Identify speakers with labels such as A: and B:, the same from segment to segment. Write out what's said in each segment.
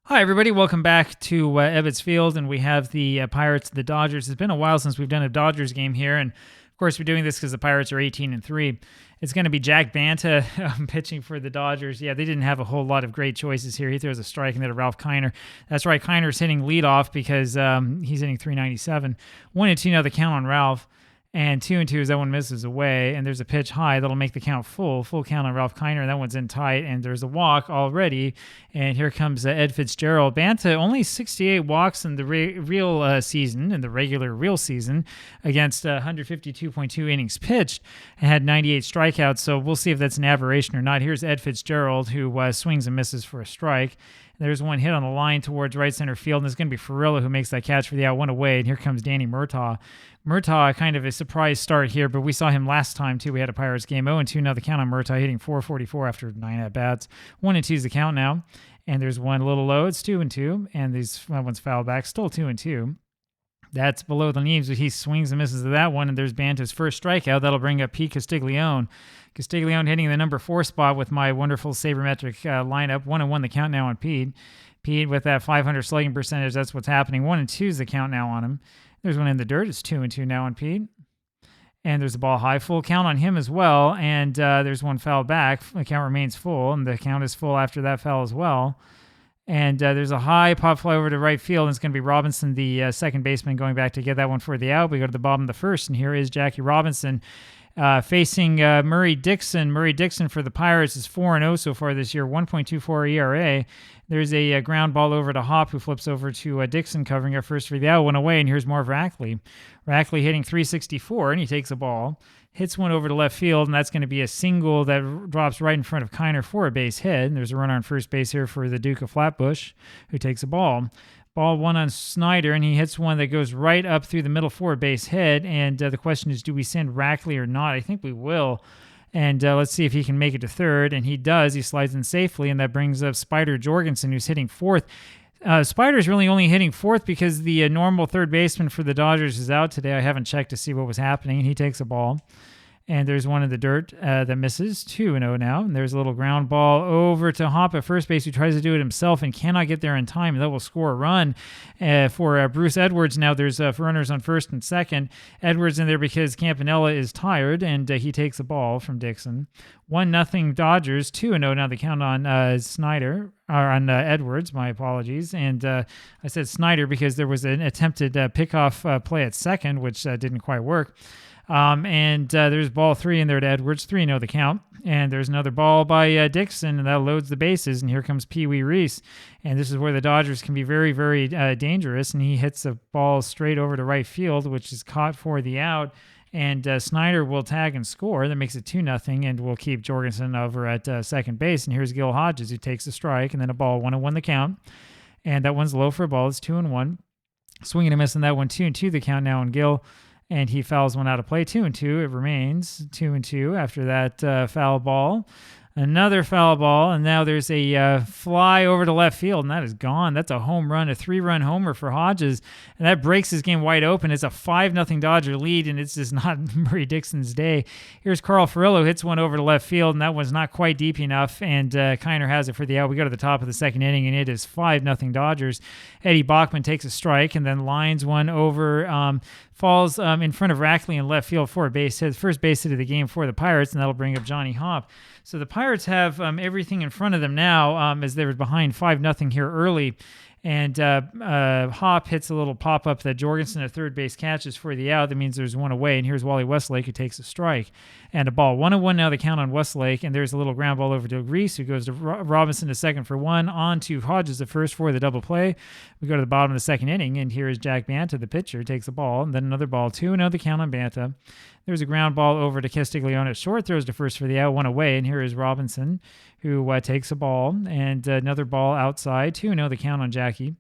A: Hi, everybody. Welcome back to Ebbets Field, and we have the Pirates and the Dodgers. It's been a while since we've done a Dodgers game here, and of course, we're doing this because the Pirates are 18-3. It's going to be Jack Banta pitching for the Dodgers. Yeah, they didn't have a whole lot of great choices here. He throws a strike and then a Ralph Kiner. That's right, Kiner's hitting leadoff because he's hitting 397. 1-2 now the count on Ralph. And 2-2 as that one misses away, and there's a pitch high that'll make the count full count on Ralph Kiner, and that one's in tight, and there's a walk already, and here comes Ed Fitzgerald. Banta only 68 walks in the real season, in the regular real season, against 152.2 innings pitched, and had 98 strikeouts, so we'll see if that's an aberration or not. Here's Ed Fitzgerald, who swings and misses for a strike. There's one hit on the line towards right center field, and it's going to be Ferrillo who makes that catch for the out, one away, and here comes Danny Murtaugh. Murtaugh, kind of a surprise start here, but we saw him last time, too. We had a Pirates game. 0-2 now the count on Murtaugh, hitting 444 after 9 at-bats. 1-2 is the count now, and there's one a little low. It's 2-2, and that one's fouled back. Still 2-2. That's below the knees, but he swings and misses to that one, and there's Banta's first strikeout. That'll bring up Pete Castiglione. Castiglione hitting the number 4 spot with my wonderful sabermetric lineup. 1-1 the count now on Pete. Pete with that 500 slugging percentage, that's what's happening. 1-2 is the count now on him. There's one in the dirt. It's 2-2 now on Pete. And there's a ball high. Full count on him as well. And there's one foul back. The count remains full, and the count is full after that foul as well. And there's a high pop fly over to right field, and it's going to be Robinson, the second baseman, going back to get that one for the out. We go to the bottom of the first, and here is Jackie Robinson facing Murray Dixon. Murray Dixon for the Pirates is 4-0 so far this year, 1.24 ERA. There's a ground ball over to Hop, who flips over to Dixon, covering our first for the out, one away, and here's Marv Rackley. Rackley hitting 364, and he takes a ball, hits one over to left field, and that's going to be a single that drops right in front of Kiner for a base hit. And there's a runner on first base here for the Duke of Flatbush, who takes a ball. Ball one on Snyder, and he hits one that goes right up through the middle for a base hit. And the question is, do we send Rackley or not? I think we will. And let's see if he can make it to third. And he does. He slides in safely, and that brings up Spider Jorgensen, who's hitting fourth. Spider's really only hitting fourth because the normal third baseman for the Dodgers is out today. I haven't checked to see what was happening, and he takes a ball. And there's one in the dirt that misses, 2-0 now. And there's a little ground ball over to Hop at first base, who tries to do it himself and cannot get there in time. And that will score a run for Bruce Edwards. Now there's runners on first and second. Edwards in there because Campanella is tired, and he takes the ball from Dixon. 1-0 Dodgers, 2-0 now the count on Snyder, or on Edwards, my apologies. And I said Snyder because there was an attempted pickoff play at second, which didn't quite work. And there's ball 3 in there to Edwards, 3-0 the count. And there's another ball by Dixon, and that loads the bases. And here comes Pee Wee Reese. And this is where the Dodgers can be very, very dangerous. And he hits a ball straight over to right field, which is caught for the out. And Snyder will tag and score. That makes it 2-0, and we'll keep Jorgensen over at second base. And here's Gil Hodges, who takes a strike, and then a ball, 1-1 the count. And that one's low for a ball. It's 2-1. Swinging and missing that one, 2-2 the count now on Gil. And he fouls one out of play, 2-2. It remains 2-2 after that foul ball. Another foul ball, and now there's a fly over to left field, and that is gone. That's a home run, a 3-run homer for Hodges, and that breaks his game wide open. It's a 5-0 Dodger lead, and it's just not Murray Dixon's day. Here's Carl Ferrillo, hits one over to left field, and that one's not quite deep enough, and Kiner has it for the out. We go to the top of the second inning, and it is 5-0 Dodgers. Eddie Bachman takes a strike and then lines one over, falls in front of Rackley in left field for a base hit, first base hit of the game for the Pirates, and that'll bring up Johnny Hop. So the Pirates have everything in front of them now as they were behind 5-0 here early. And Hop hits a little pop-up that Jorgensen at third base catches for the out. That means there's one away. And here's Wally Westlake, who takes a strike. And a ball. 1-1 now the count on Westlake. And there's a little ground ball over to Reese, who goes to Robinson to second for one. On to Hodges at first for the double play. We go to the bottom of the second inning. And here is Jack Banta, the pitcher, takes the ball. And then another ball. 2-0 the count on Banta. There's a ground ball over to Castiglione at short, throws to first for the out, one away, and here is Robinson, who takes a ball, and another ball outside, 2-0 the count on Jackie,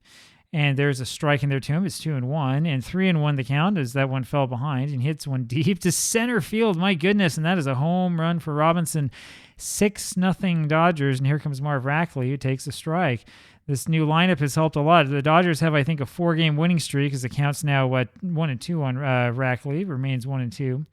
A: and there's a strike in there to him. It's 2-1, and 3-1 the count as that one fell behind, and hits one deep to center field, my goodness, and that is a home run for Robinson. 6-0 Dodgers, and here comes Marv Rackley, who takes a strike. This new lineup has helped a lot. The Dodgers have, I think, a 4-game winning streak, as the count's now 1-2 on Rackley, remains 1-2.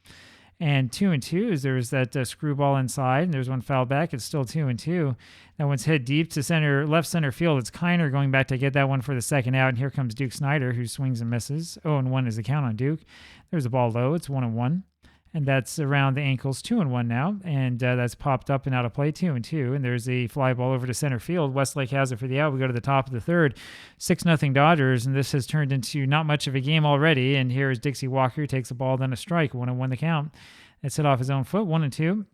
A: And 2-2 is there's that screwball inside, and there's one foul back. It's still 2-2. That one's hit deep to left center field. It's Kiner going back to get that one for the second out. And here comes Duke Snyder, who swings and misses. 0-1 is the count on Duke. There's a ball low. It's 1-1. And that's around the ankles, 2-1 now. And that's popped up and out of play, 2-2. And there's a fly ball over to center field. Westlake has it for the out. We go to the top of the third, 6-0 Dodgers. And this has turned into not much of a game already. And here is Dixie Walker, who takes a ball, then a strike, 1-1 the count. It's hit off his own foot, 1-2.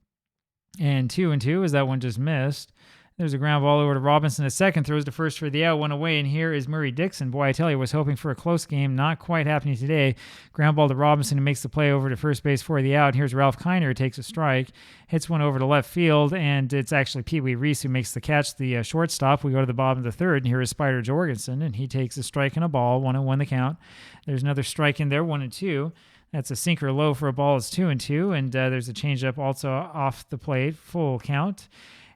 A: And 2-2 as that one just missed. There's a ground ball over to Robinson. A second throws to first for the out, one away. And here is Murray Dixon. Boy, I tell you, was hoping for a close game. Not quite happening today. Ground ball to Robinson, who makes the play over to first base for the out. Here's Ralph Kiner, who takes a strike. Hits one over to left field, and it's actually Pee Wee Reese who makes the catch, the shortstop. We go to the bottom of the third, and here is Spider Jorgensen, and he takes a strike and a ball, 1-1 the count. There's another strike in there, 1-2. That's a sinker low for a ball. It's 2-2, and there's a changeup also off the plate, full count.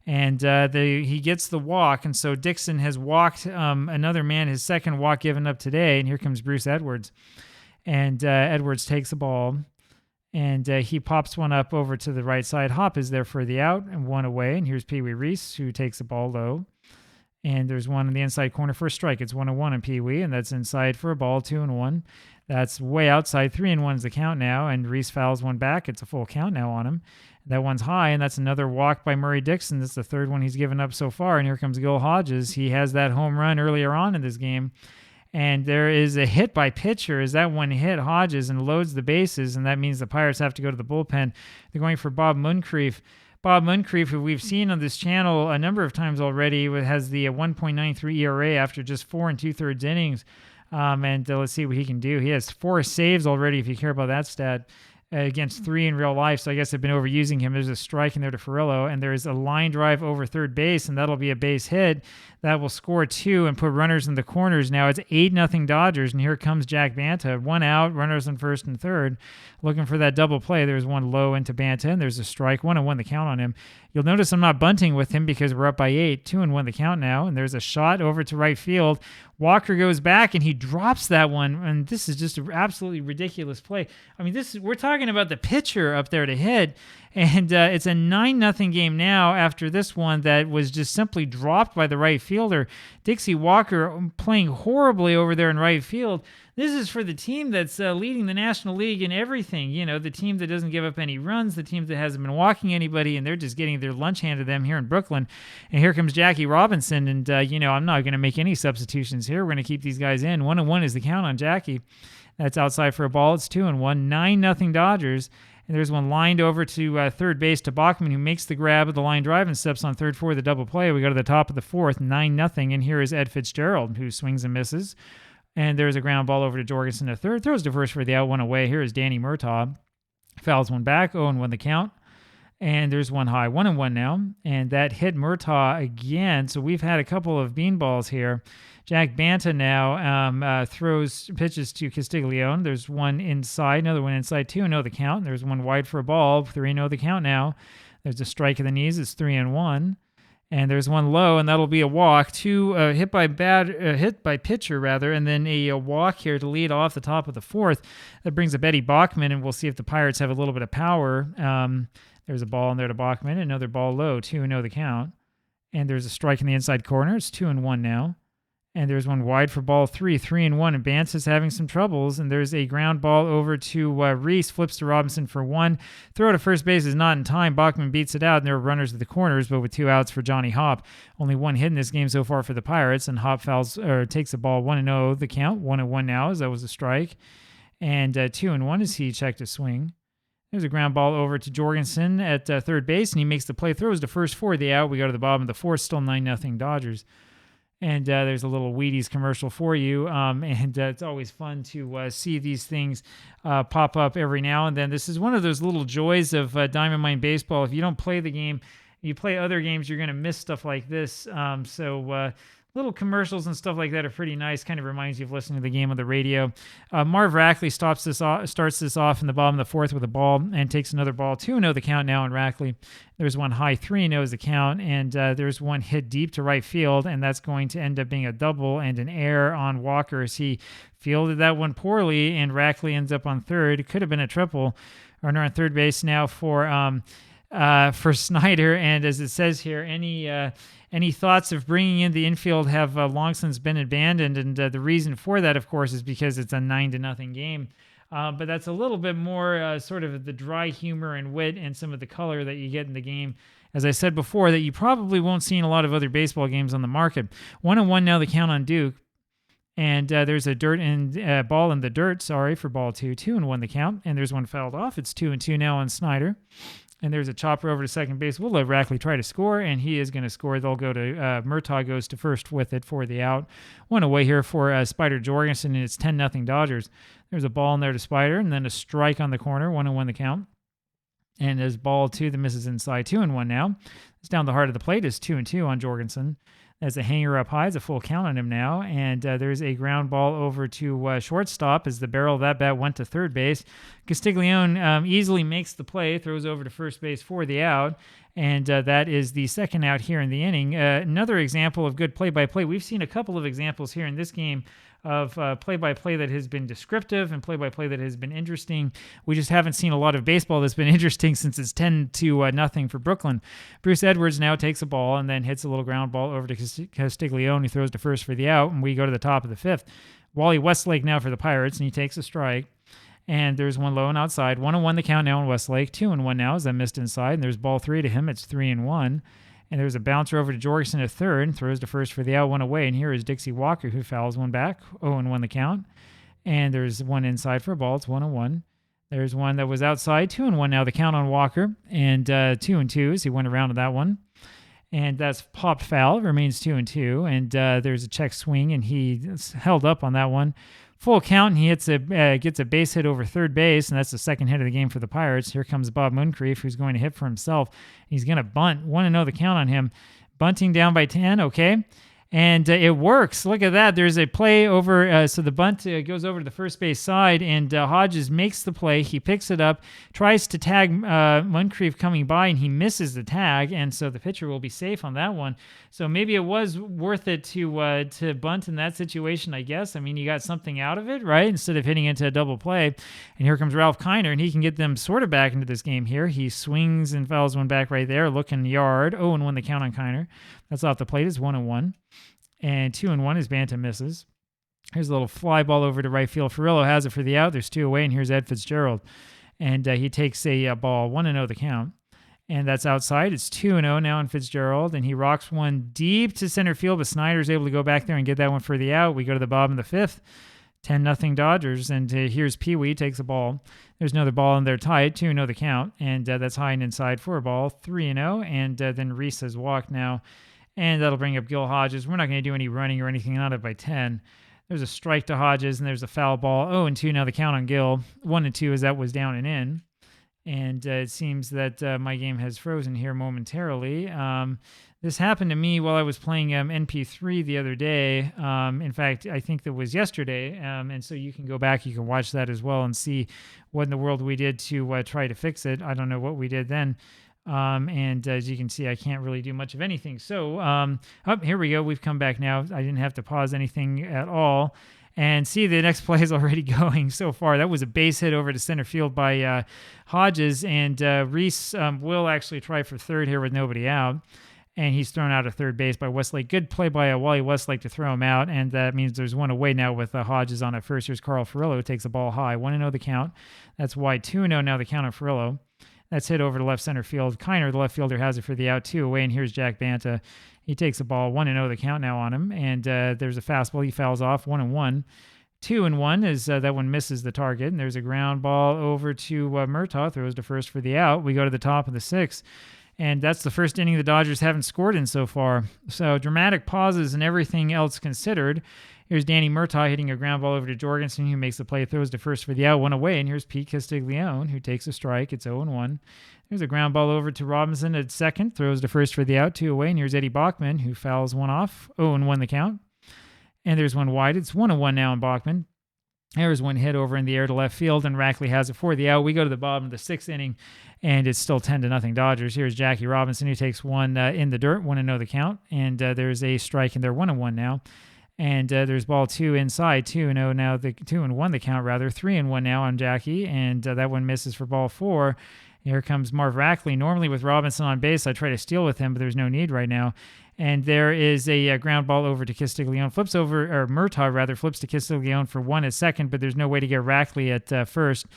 A: And he gets the walk, and so Dixon has walked another man, his second walk given up today, and here comes Bruce Edwards. And Edwards takes a ball, and he pops one up over to the right side. Hop is there for the out, and one away, and here's Pee Wee Reese, who takes the ball low. And there's one in the inside corner for a strike. It's 1-1 on Pee Wee, and that's inside for a ball, 2-1. That's way outside, 3-1 is the count now, and Reese fouls one back. It's a full count now on him. That one's high, and that's another walk by Murray Dixon. That's the third one he's given up so far, and here comes Gil Hodges. He has that home run earlier on in this game, and there is a hit by pitcher as that one hit Hodges and loads the bases, and that means the Pirates have to go to the bullpen. They're going for Bob Muncrief. Bob Muncrief, who we've seen on this channel a number of times already, has the 1.93 ERA after just 4 2/3 innings. And let's see what he can do. He has 4 saves already, if you care about that stat, against 3 in real life. So I guess I've been overusing him. There's a strike in there to Ferrillo, and there's a line drive over third base, and that'll be a base hit. That will score 2 and put runners in the corners. Now it's 8-0 Dodgers, and here comes Jack Banta. 1 out, runners on first and third. Looking for that double play. There's one low into Banta, and there's a strike. 1-1 the count on him. You'll notice I'm not bunting with him because we're up by 8. 2-1 the count now, and there's a shot over to right field. Walker goes back, and he drops that one, and this is just an absolutely ridiculous play. I mean, we're talking about the pitcher up there to hit, and it's a 9-0 game now after this one that was just simply dropped by the right fielder. Dixie Walker playing horribly over there in right field. This is for the team that's leading the National League in everything. You know, the team that doesn't give up any runs, the team that hasn't been walking anybody, and they're just getting their lunch handed to them here in Brooklyn. And here comes Jackie Robinson, and, I'm not going to make any substitutions here. We're going to keep these guys in. 1-1 is the count on Jackie. That's outside for a ball. It's 2-1. 9-0 Dodgers. And there's one lined over to third base to Bachman, who makes the grab of the line drive and steps on third for the double play. We go to the top of the fourth, 9-0. And here is Ed Fitzgerald, who swings and misses. And there's a ground ball over to Jorgensen to third. Throws to first for the out, one away. Here is Danny Murtaugh. Fouls one back, 0-1 the count. And there's one high, 1-1 now. And that hit Murtaugh again. So we've had a couple of beanballs here. Jack Banta now throws pitches to Castiglione. There's one inside, another one inside, 2-0 the count. There's one wide for a ball, 3-0 the count now. There's a strike of the knees, it's 3-1. And there's one low, and that'll be a walk. 2 hit by pitcher rather, and then a walk here to lead off the top of the fourth. That brings up Eddie Bachman, and we'll see if the Pirates have a little bit of power. There's a ball in there to Bachman, another ball low, 2-0 the count. And there's a strike in the inside corner. It's 2-1 now. And there's one wide for ball 3-1, and Bance is having some troubles. And there's a ground ball over to Reese, flips to Robinson for 1. Throw to first base is not in time. Bachman beats it out, and there are runners at the corners, but with 2 outs for Johnny Hop. Only 1 hit in this game so far for the Pirates, and Hop takes the ball 1-0 the count. 1-1 now, as that was a strike. And 2-1 as he checked a swing. There's a ground ball over to Jorgensen at third base, and he makes the play. Throws to first for the out. We go to the bottom of the fourth, still 9-0 Dodgers. And there's a little Wheaties commercial for you. And it's always fun to see these things pop up every now and then. This is one of those little joys of Diamond Mine Baseball. If you don't play the game, you play other games, you're going to miss stuff like this. So little commercials and stuff like that are pretty nice. Kind of reminds you of listening to the game on the radio. Marv Rackley starts this off in the bottom of the fourth with a ball and takes another ball. 2-0 the count now on Rackley. There's one high, 3-0 is the count, and there's one hit deep to right field, and that's going to end up being a double and an error on Walker as he fielded that one poorly, and Rackley ends up on third. It could have been a triple. runner on third base now for Snyder. And as it says here, any thoughts of bringing in the infield have long since been abandoned. And the reason for that, of course, is because it's a 9-0 game. But that's a little bit more sort of the dry humor and wit and some of the color that you get in the game. As I said before, that you probably won't see in a lot of other baseball games on the market. 1-1 now, the count on Duke. And there's a ball in the dirt, for ball 2. 2-1 the count. And there's one fouled off. It's 2-2 now on Snyder. And there's a chopper over to second base. We'll let Rackley try to score, and he is going to score. They'll go to Murtaugh goes to first with it for the out. One away here for Spider Jorgensen, and it's 10-0 Dodgers. There's a ball in there to Spider, and then a strike on the corner. 1-1 the count. And there's ball 2 that misses inside. 2-1 now. It's down the heart of the plate. It's 2-2 on Jorgensen. As a hanger up high, it's a full count on him now. And there's a ground ball over to shortstop as the barrel of that bat went to third base. Castiglione easily makes the play, throws over to first base for the out. And that is the second out here in the inning. Another example of good play-by-play. We've seen a couple of examples here in this game of play-by-play that has been descriptive and play-by-play that has been interesting. We just haven't seen a lot of baseball that's been interesting since it's 10-0 for Brooklyn. Bruce Edwards now takes a ball and then hits a little ground ball over to Castiglione, who throws to first for the out, and we go to the top of the fifth. Wally Westlake now for the Pirates, and he takes a strike. And there's one low and outside. 1-1 the count now on Westlake. 2-1 now as I missed inside. And there's ball 3 to him. It's 3-1. And there's a bouncer over to Jorgensen at third and throws to first for the out, one away. And here is Dixie Walker, who fouls one back. 0-1 the count. And there's one inside for a ball. It's 1-1. There's one that was outside. 2-1 now the count on Walker. And 2-2 as he went around to that one. And that's popped foul. Remains 2-2. And there's a check swing, and he's held up on that one. Full count, and he gets a base hit over third base, and that's the second hit of the game for the Pirates. Here comes Bob Muncrief, who's going to hit for himself. He's going to bunt. 1-0 the count on him. Bunting down by 10, okay. And it works. Look at that. There's a play over, so the bunt goes over to the first base side, and Hodges makes the play. He picks it up, tries to tag Muncrief coming by, and he misses the tag, and so the pitcher will be safe on that one. So maybe it was worth it to bunt in that situation, I guess. I mean, you got something out of it, right, instead of hitting into a double play. And here comes Ralph Kiner, and he can get them sort of back into this game here. He swings and fouls one back right there, looking yard. 0-1 the count on Kiner. That's off the plate. It's 1-1. And 2-1 as Banta misses. Here's a little fly ball over to right field. Ferrillo has it for the out. There's 2 away, and here's Ed Fitzgerald. And he takes a ball, 1-0 the count. And that's outside. It's 2-0 now on Fitzgerald, and he rocks one deep to center field, but Snyder's able to go back there and get that one for the out. We go to the bottom of the fifth. 10-0 Dodgers, and here's Pee Wee, takes a ball. There's another ball in there tied, 2-0 the count, and that's high and inside for a ball, 3-0, and then Reese has walked now. And that'll bring up Gil Hodges. We're not going to do any running or anything, not up by 10. There's a strike to Hodges, and there's a foul ball. 0-2 now the count on Gil. 1-2 as that was down and in. And it seems that my game has frozen here momentarily. This happened to me while I was playing NPIII the other day. In fact, I think that was yesterday. And so you can go back, you can watch that as well and see what in the world we did to try to fix it. I don't know what we did then. And as you can see, I can't really do much of anything. So here we go. We've come back now. I didn't have to pause anything at all. And see, the next play is already going so far. That was a base hit over to center field by Hodges. And Reese will actually try for third here with nobody out. And he's thrown out of third base by Westlake. Good play by Wally Westlake to throw him out. And that means there's one away now with Hodges on at first. Here's Carl Ferrillo, who takes the ball high. 1-0 the count. That's wide. 2-0 now the count on Ferrillo. That's hit over to left center field. Kiner, the left fielder, has it for the out, 2 away, and here's Jack Banta. He takes the ball, 1-0 the count now on him, and there's a fastball. He fouls off, 1-1. 2-1 as that one misses the target, and there's a ground ball over to Murtaugh, throws to first for the out. We go to the top of the sixth, and that's the first inning the Dodgers haven't scored in so far. So dramatic pauses and everything else considered. Here's Danny Murtaugh hitting a ground ball over to Jorgensen, who makes the play, throws to first for the out, 1 away. And here's Pete Castiglione, who takes a strike. It's 0-1. There's a ground ball over to Robinson at second, throws to first for the out, 2 away. And here's Eddie Bachman, who fouls one off, 0-1 the count. And there's one wide. It's 1-1 now on Bachman. There's one hit over in the air to left field, and Rackley has it for the out. We go to the bottom of the sixth inning, and it's still 10-0 Dodgers. Here's Jackie Robinson, who takes one in the dirt, 1-0 the count. And there's a strike in there, 1-1 now. And there's ball 2 inside, 2-0 now, the 2-1 the count rather, 3-1 now on Jackie, and that one misses for ball 4. Here comes Marv Rackley. Normally with Robinson on base, I try to steal with him, but there's no need right now. And there is a ground ball over to Castiglione. Murtaugh rather, flips to Castiglione for 1 at second, but there's no way to get Rackley at first.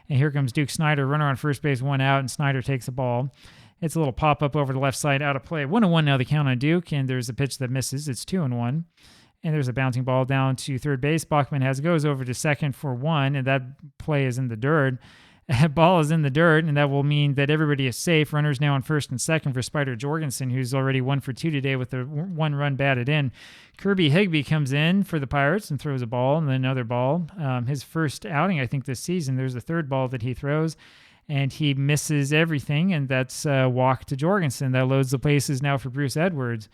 A: And here comes Duke Snider, runner on first base, 1 out, and Snider takes the ball. It's a little pop-up over the left side, out of play. 1-1 now the count on Duke, and there's a pitch that misses. It's 2-1. And there's a bouncing ball down to third base. Bachman goes over to second for 1, and that play is in the dirt. Ball is in the dirt, and that will mean that everybody is safe. Runners now on first and second for Spider Jorgensen, who's already 1 for 2 today with a 1 run batted in. Kirby Higbee comes in for the Pirates and throws a ball, and then another ball. His first outing, I think, this season. There's a third ball that he throws, and he misses everything, and that's a walk to Jorgensen. That loads the bases now for Bruce Edwards.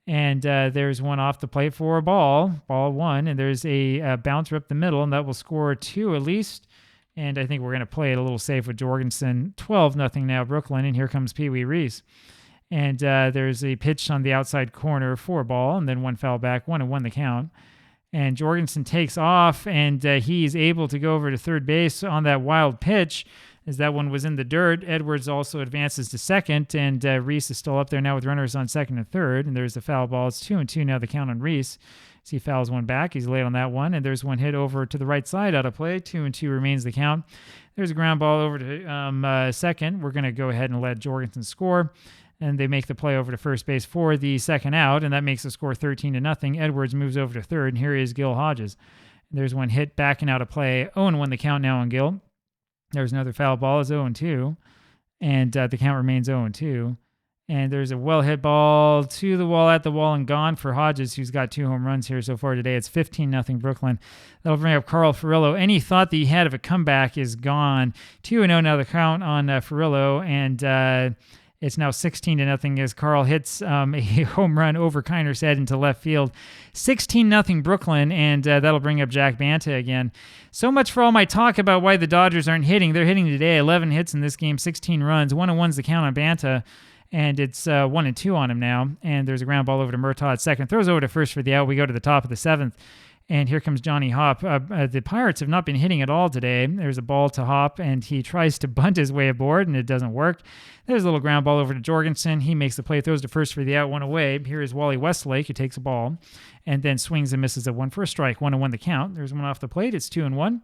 A: And there's one off the plate for a ball 1, and there's a bouncer up the middle, and that will score 2 at least. And I think we're going to play it a little safe with Jorgensen. 12-0 now Brooklyn, and here comes Pee Wee Reese. And there's a pitch on the outside corner for a ball, and then 1 foul back, 1-1 the count. And Jorgensen takes off, and he's able to go over to third base on that wild pitch, as that one was in the dirt. Edwards also advances to second, and Reese is still up there now with runners on second and third. And there's the foul ball. It's 2-2 now the count on Reese. As he fouls one back. He's late on that one, and there's one hit over to the right side out of play. 2-2 remains the count. There's a ground ball over to second. We're going to go ahead and let Jorgensen score, and they make the play over to first base for the second out, and that makes the score 13-0. Edwards moves over to third, and here is Gil Hodges. There's one hit back and out of play. 0-1 the count now on Gil. There's another foul ball. It's 0-2, and the count remains 0-2. And there's a well-hit ball to the wall, at the wall, and gone for Hodges, who's got 2 home runs here so far today. It's 15-0 Brooklyn. That'll bring up Carl Furillo. Any thought that he had of a comeback is gone. 2-0 now the count on Furillo, and it's now 16-0 as Carl hits a home run over Kiner's head into left field. 16-0 Brooklyn, and that'll bring up Jack Banta again. So much for all my talk about why the Dodgers aren't hitting. They're hitting today. 11 hits in this game, 16 runs. 1-1's the count on Banta. And it's 1-2 on him now. And there's a ground ball over to Murtaugh at second. Throws over to first for the out. We go to the top of the 7th. And here comes Johnny Hopp. The Pirates have not been hitting at all today. There's a ball to Hopp, and he tries to bunt his way aboard, and it doesn't work. There's a little ground ball over to Jorgensen. He makes the play, throws to first for the out, 1 away. Here is Wally Westlake, who takes a ball, and then swings and misses at 1 for a strike. 1-1 the count. There's one off the plate. It's 2-1.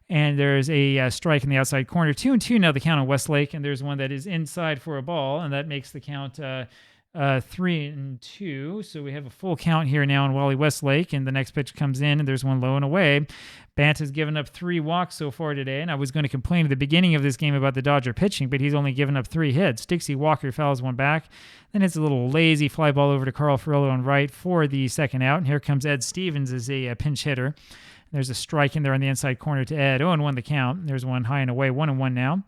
A: And there's a strike in the outside corner. 2-2 now the count on Westlake, and there's one that is inside for a ball, and that makes the count 3-2. So we have a full count here now on Wally Westlake, and the next pitch comes in, and there's one low and away. Banta's given up 3 walks so far today, and I was going to complain at the beginning of this game about the Dodger pitching, but he's only given up 3 hits. Dixie Walker fouls one back. Then it's a little lazy fly ball over to Carl Furillo on right for the second out, and here comes Ed Stevens as a pinch hitter. There's a strike in there on the inside corner to Ed. 0-1 the count. There's one high and away. 1-1 now.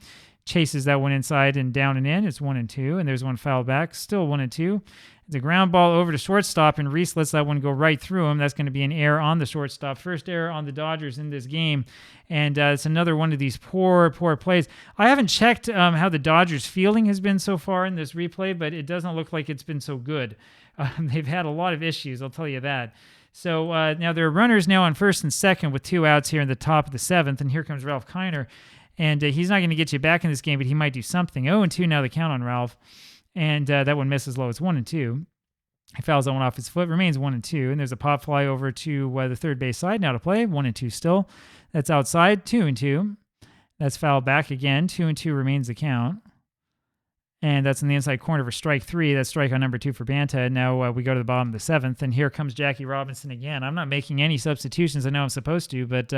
A: Chases that one inside and down and in. It's 1-2. And there's one foul back. Still 1-2. It's a ground ball over to shortstop, and Reese lets that one go right through him. That's going to be an error on the shortstop. First error on the Dodgers in this game. And it's another one of these poor plays. I haven't checked how the Dodgers' fielding has been so far in this replay, but it doesn't look like it's been so good. They've had a lot of issues, I'll tell you that. So now there are runners now on first and second with 2 outs here in the top of the 7th, and here comes Ralph Kiner. And he's not going to get you back in this game, but he might do something. 0-2 now the count on Ralph, and that one misses low. It's 1-2. He fouls that one off his foot, remains 1-2, and there's a pop fly over to the third base side now to play. 1-2 still. That's outside. 2-2. That's fouled back again. 2-2 remains the count. And that's in the inside corner for strike 3. That's strike on number 2 for Banta. And now we go to the bottom of the 7th. And here comes Jackie Robinson again. I'm not making any substitutions. I know I'm supposed to, but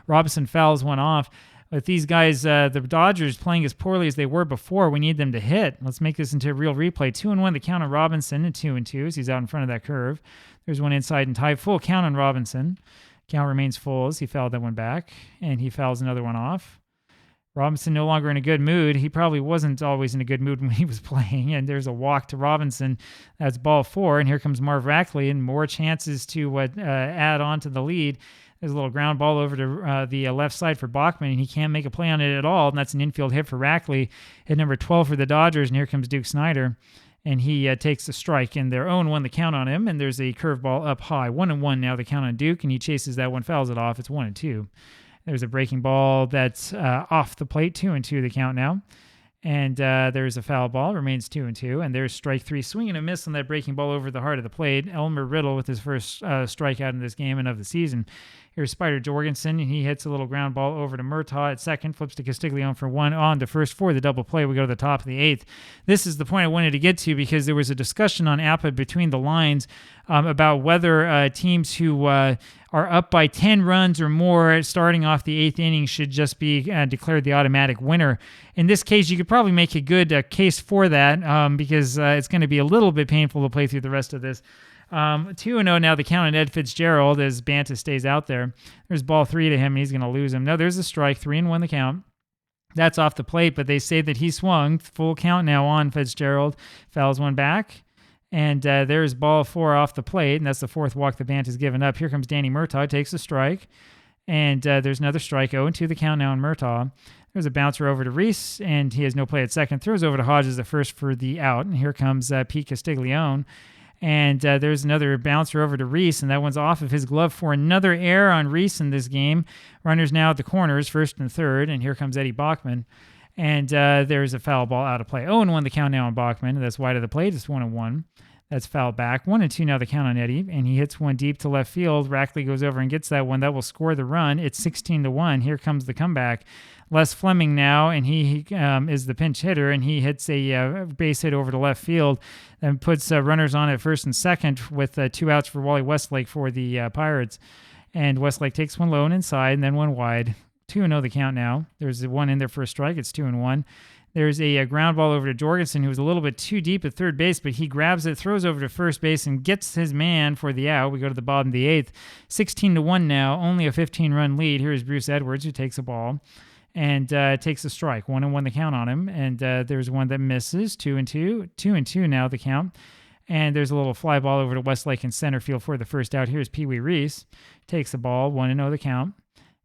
A: Robinson fouls one off. With these guys, the Dodgers playing as poorly as they were before, we need them to hit. Let's make this into a real replay. 2-1 the count on Robinson, and 2-2 as he's out in front of that curve. There's one inside and tight. Full count on Robinson. Count remains full as he fouled that one back. And he fouls another one off. Robinson no longer in a good mood. He probably wasn't always in a good mood when he was playing. And there's a walk to Robinson. That's ball 4. And here comes Marv Rackley, and more chances to add on to the lead. There's a little ground ball over to the left side for Bachman, and he can't make a play on it at all. And that's an infield hit for Rackley. Hit number 12 for the Dodgers. And here comes Duke Snider. and he takes a strike, and they're 0-1 the count on him, and there's a curveball up high. 1-1 now the count on Duke, and he chases that one, fouls it off. It's 1-2. There's a breaking ball that's off the plate, 2-2 the count now. And there's a foul ball, remains 2-2. And there's strike three, swing and a miss on that breaking ball over the heart of the plate. Elmer Riddle with his first strikeout in this game and of the season. Here's Spider Jorgensen, and he hits a little ground ball over to Murtaugh at second, flips to Castiglione for one, on to first for the double play. We go to the top of the eighth. This is the point I wanted to get to because there was a discussion on APBA between the lines about whether teams who are up by 10 runs or more starting off the eighth inning should just be declared the automatic winner. In this case, you could probably make a good case for that because it's going to be a little bit painful to play through the rest of this. 2-0 now the count on Ed Fitzgerald as Banta stays out there. There's ball 3 to him, and he's going to lose him. No, there's a strike, 3-1 the count. That's off the plate, but they say that he swung. Full count now on Fitzgerald. Fouls one back. And there's ball 4 off the plate, and that's the fourth walk the Banta's given up. Here comes Danny Murtaugh, takes a strike. And there's another strike, 0-2 the count now on Murtaugh. There's a bouncer over to Reese, and he has no play at second. Throws over to Hodges at first for the out. And here comes Pete Castiglione. And there's another bouncer over to Reese, and that one's off of his glove for another error on Reese in this game. Runners now at the corners, first and third, and here comes Eddie Bachman. And there's a foul ball out of play. 0-1 the count now on Bachman. That's wide of the plate. It's 1-1. That's foul back. 1-2 now the count on Eddie, and he hits one deep to left field. Rackley goes over and gets that one. That will score the run. It's 16-1. Here comes the comeback. Les Fleming now, and he is the pinch hitter, and he hits a base hit over to left field and puts runners on at first and second with 2 outs for Wally Westlake for the Pirates. And Westlake takes one low and inside and then one wide. 2-0 the count now. There's one in there for a strike. It's 2-1. There's a ground ball over to Jorgensen, who was a little bit too deep at third base, but he grabs it, throws over to first base, and gets his man for the out. We go to the bottom of the eighth. 16-1 now, only a 15-run lead. Here is Bruce Edwards, who takes a ball and takes a strike. 1-1 the count on him, and there's one that misses. 2-2. 2-2 now the count. And there's a little fly ball over to Westlake in center field for the first out. Here's Pee Wee Reese. Takes the ball. 1-0 the count.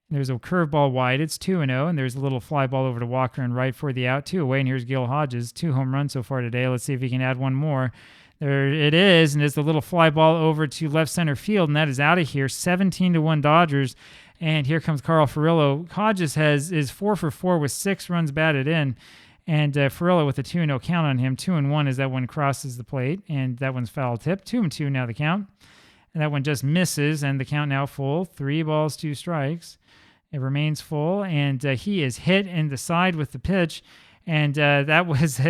A: There's a curveball wide. It's 2-0, and there's a little fly ball over to Walker and right for the out. 2 away, and here's Gil Hodges. 2 home runs so far today. Let's see if he can add one more. There it is, and it's the little fly ball over to left center field, and that is out of here. 17-1 Dodgers, and here comes Carl Furillo. Hodges is 4 for 4 with 6 runs batted in, and Furillo with a 2-0 count on him. 2-1 as that one crosses the plate, and that one's foul tip. 2-2 now the count, and that one just misses, and the count now full. 3 balls, 2 strikes. It remains full, and he is hit in the side with the pitch, and that was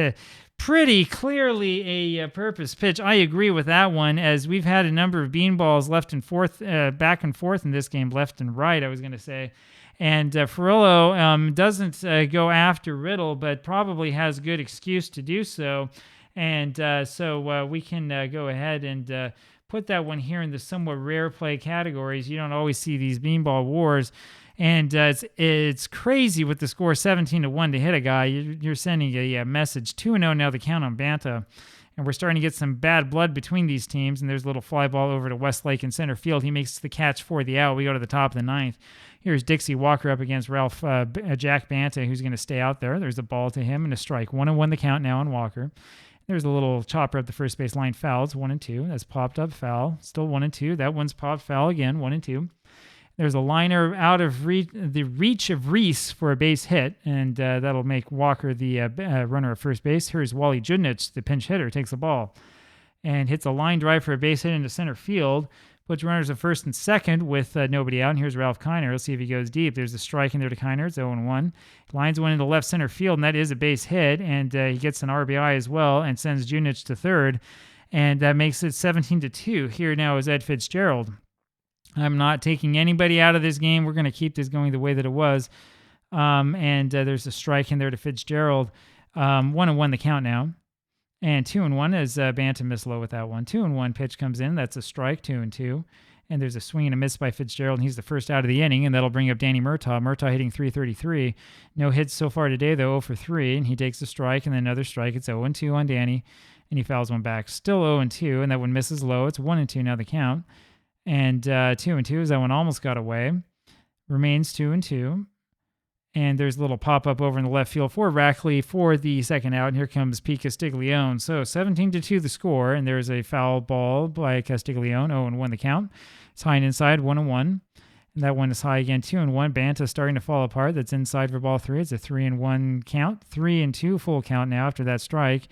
A: pretty clearly a purpose pitch. I agree with that one, as we've had a number of beanballs left and forth, back and forth in this game, left and right, I was going to say. And Furillo doesn't go after Riddle, but probably has good excuse to do so. And so we can go ahead and put that one here in the somewhat rare play categories. You don't always see these beanball wars. And it's crazy with the score 17-1 to hit a guy. You're sending a message. 2-0 now the count on Banta. And we're starting to get some bad blood between these teams. And there's a little fly ball over to Westlake in center field. He makes the catch for the out. We go to the top of the ninth. Here's Dixie Walker up against Jack Banta, who's going to stay out there. There's a ball to him and a strike. 1-1 the count now on Walker. There's a little chopper up the first base line. Fouls, 1-2. That's popped up, foul. Still 1-2. That one's popped, foul again, 1-2. There's a liner out of the reach of Reese for a base hit, and that'll make Walker the runner at first base. Here's Wally Judnich, the pinch hitter, takes the ball and hits a line drive for a base hit into center field. Puts runners at first and second with nobody out. And here's Ralph Kiner. Let's see if he goes deep. There's a strike in there to Kiner. It's 0-1. Lines one into left center field, and that is a base hit, and he gets an RBI as well and sends Judnich to third, and that makes it 17-2. Here now is Ed Fitzgerald. I'm not taking anybody out of this game. We're going to keep this going the way that it was. And there's a strike in there to Fitzgerald. 1-1 the count now. And 2-1 as Banta missed low with that one. 2-1 pitch comes in. That's a strike, 2-2. And there's a swing and a miss by Fitzgerald, and he's the first out of the inning, and that'll bring up Danny Murtaugh. Murtaugh hitting .333. No hits so far today, though, 0 for 3, and he takes a strike and then another strike. It's 0-2 on Danny, and he fouls one back. Still 0-2, and that one misses low. It's 1-2 now the count. And 2-2 as that one almost got away. Remains 2-2. And there's a little pop-up over in the left field for Rackley for the second out. And here comes Pete Castiglione. So 17-2 the score, and there's a foul ball by Castiglione. 0-1 the count. It's high and inside, 1-1. And that one is high again, 2-1. Banta starting to fall apart. That's inside for ball 3. It's a 3-1 count. 3-2 full count now after that strike.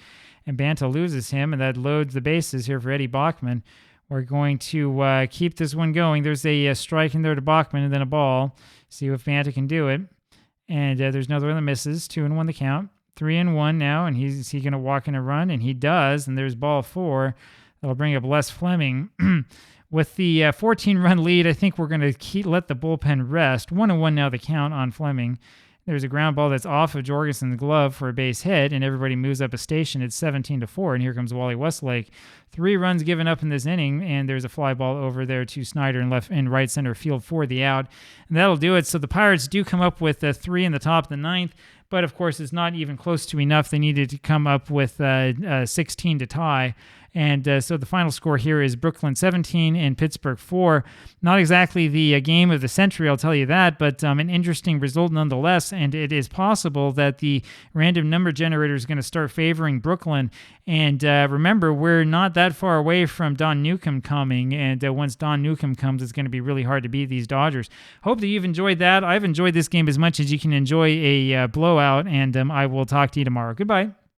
A: And Banta loses him, and that loads the bases here for Eddie Bachman. We're going to keep this one going. There's a strike in there to Bachman and then a ball. See if Banta can do it. And there's another one that misses. 2-1 the count. 3-1 now, and is he going to walk in a run? And he does, and there's ball 4. That'll bring up Les Fleming. With the 14-run lead, I think we're going to let the bullpen rest. 1-1 now the count on Fleming. There's a ground ball that's off of Jorgensen's glove for a base hit, and everybody moves up a station. It's 17-4, and here comes Wally Westlake. 3 runs given up in this inning, and there's a fly ball over there to Snyder in left and right center field for the out. And that'll do it. So the Pirates do come up with 3 in the top of the 9th, but of course it's not even close to enough. They needed to come up with 16 to tie. And so the final score here is Brooklyn 17 and Pittsburgh 4. Not exactly the game of the century, I'll tell you that, but an interesting result nonetheless. And it is possible that the random number generator is going to start favoring Brooklyn. And remember, we're not that far away from Don Newcomb coming. And once Don Newcomb comes, it's going to be really hard to beat these Dodgers. Hope that you've enjoyed that. I've enjoyed this game as much as you can enjoy a blowout. And I will talk to you tomorrow. Goodbye.